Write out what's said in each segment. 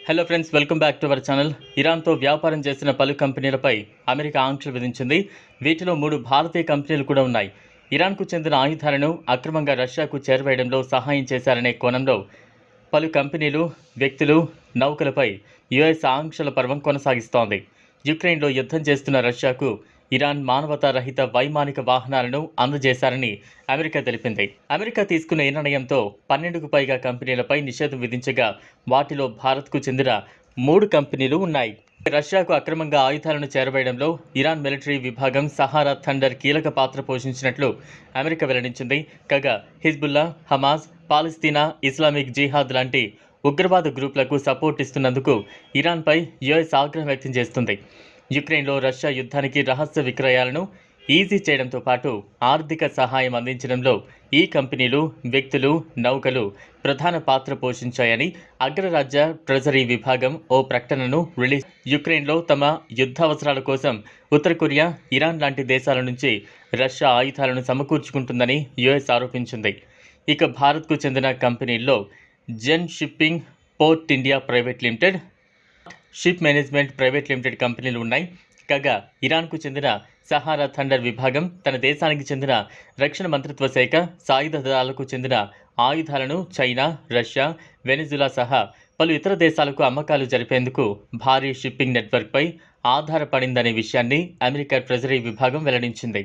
Hello friends, welcome back to our channel. ఇరాన్తో వ్యాపారం చేసిన పలు కంపెనీలపై అమెరికా ఆంక్షలు విధించింది. వీటిలో 3 భారతీయ కంపెనీలు కూడా ఉన్నాయి. ఇరాన్కు చెందిన ఆయుధాలను అక్రమంగా రష్యాకు చేరవేయడంలో సహాయం చేశారనే కోణంలో పలు కంపెనీలు, వ్యక్తులు, నౌకలపై యుఎస్ ఆంక్షల పర్వం కొనసాగిస్తోంది. యుక్రెయిన్లో యుద్ధం చేస్తున్న రష్యాకు ఇరాన్ మానవతారహిత వైమానిక వాహనాలను అందజేశారని అమెరికా తెలిపింది. అమెరికా తీసుకున్న ఈ నిర్ణయంతో 12కు పైగా కంపెనీలపై నిషేధం విధించగా వాటిలో భారత్కు చెందిన 3 కంపెనీలు ఉన్నాయి. రష్యాకు అక్రమంగా ఆయుధాలను చేరవేయడంలో ఇరాన్ మిలిటరీ విభాగం సహారా థండర్ కీలక పాత్ర పోషించినట్లు అమెరికా వెల్లడించింది. కాగా హిజ్బుల్లా, హమాస్, పాలస్తీనా ఇస్లామిక్ జిహాద్ లాంటి ఉగ్రవాద గ్రూపులకు సపోర్ట్ ఇస్తున్నందుకు ఇరాన్పై యుఎస్ ఆగ్రహం వ్యక్తం చేస్తుంది. యుక్రెయిన్లో రష్యా యుద్ధానికి రహస్య విక్రయాలను ఈజీ చేయడంతో పాటు ఆర్థిక సహాయం అందించడంలో ఈ కంపెనీలు, వ్యక్తులు, నౌకలు ప్రధాన పాత్ర పోషించాయని అగ్రరాజ్య ట్రెజరీ విభాగం ఓ ప్రకటనను రిలీజ్. యుక్రెయిన్లో తమ యుద్ధావసరాల కోసం ఉత్తర కొరియా, ఇరాన్ లాంటి దేశాల నుంచి రష్యా ఆయుధాలను సమకూర్చుకుంటుందని యుఎస్ ఆరోపించింది. ఇక భారత్కు చెందిన కంపెనీల్లో Zen shipping, port India private limited, ship management private limited కంపెనీలు ఉన్నాయి. కాగా ఇరాన్కు చెందిన సహారా థండర్ విభాగం తన దేశానికి చెందిన రక్షణ మంత్రిత్వ శాఖ, సాయుధ దళాలకు చెందిన ఆయుధాలను చైనా, రష్యా, వెనిజులా సహా పలు ఇతర దేశాలకు అమ్మకాలు జరిపేందుకు భారీ షిప్పింగ్ నెట్వర్క్పై ఆధారపడిందనే విషయాన్ని అమెరికా ట్రెజరీ విభాగం వెల్లడించింది.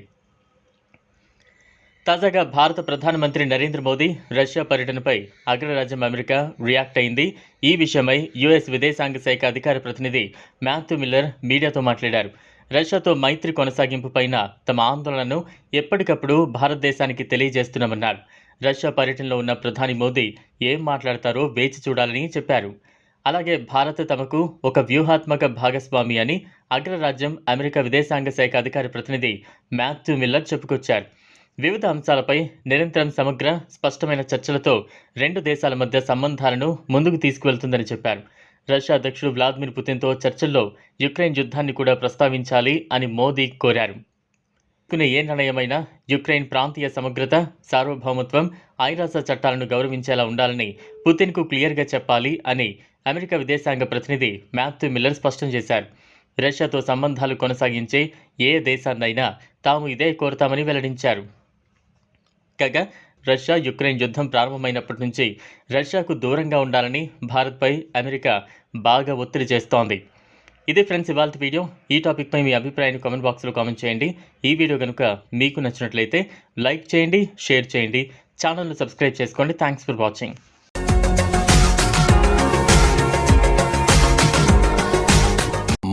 తాజాగా భారత ప్రధానమంత్రి నరేంద్ర మోదీ రష్యా పర్యటనపై అగ్రరాజ్యం అమెరికా రియాక్ట్ అయింది. ఈ విషయమై యుఎస్ విదేశాంగ శాఖ అధికార ప్రతినిధి మాథ్యూ మిల్లర్ మీడియాతో మాట్లాడారు. రష్యాతో మైత్రి కొనసాగింపుపైన తమ ఆందోళనను ఎప్పటికప్పుడు భారతదేశానికి తెలియజేస్తున్నామన్నారు. రష్యా పర్యటనలో ఉన్న ప్రధాని మోదీ ఏం మాట్లాడతారో వేచి చూడాలని చెప్పారు. అలాగే భారత్ తమకు ఒక వ్యూహాత్మక భాగస్వామి అని అగ్రరాజ్యం అమెరికా విదేశాంగ శాఖ అధికార ప్రతినిధి మాథ్యూ మిల్లర్ చెప్పుకొచ్చారు. వివిధ అంశాలపై నిరంతరం సమగ్ర, స్పష్టమైన చర్చలతో 2 దేశాల మధ్య సంబంధాలను ముందుకు తీసుకువెళ్తుందని చెప్పారు. రష్యా అధ్యక్షుడు వ్లాదిమిర్ పుతిన్తో చర్చల్లో యుక్రెయిన్ యుద్ధాన్ని కూడా ప్రస్తావించాలి అని మోదీ కోరారు. ఏ నిర్ణయమైనా యుక్రెయిన్ ప్రాంతీయ సమగ్రత, సార్వభౌమత్వం, ఐరాస చట్టాలను గౌరవించేలా ఉండాలని పుతిన్కు క్లియర్గా చెప్పాలి అని అమెరికా విదేశాంగ ప్రతినిధి మాథ్యూ మిల్లర్ స్పష్టం చేశారు. రష్యాతో సంబంధాలు కొనసాగించే ఏ దేశాన్నైనా తాము ఇదే కోరుతామని వెల్లడించారు. కాగా రష్యా యుక్రెయిన్ యుద్ధం ప్రారంభమైనప్పటి నుంచి రష్యాకు దూరంగా ఉండాలని భారత్పై అమెరికా బాగా ఒత్తిడి చేస్తోంది. ఇదే ఫ్రెండ్స్ ఇవాల్టి వీడియో. ఈ టాపిక్పై మీ అభిప్రాయాన్ని కామెంట్ బాక్స్లో కామెంట్ చేయండి. ఈ వీడియో కనుక మీకు నచ్చినట్లయితే లైక్ చేయండి, షేర్ చేయండి, ఛానల్ను సబ్స్క్రైబ్ చేసుకోండి. Thanks for watching.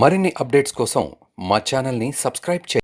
మరిన్ని అప్డేట్స్ కోసం మా ఛానల్ని సబ్స్క్రైబ్ చేయండి.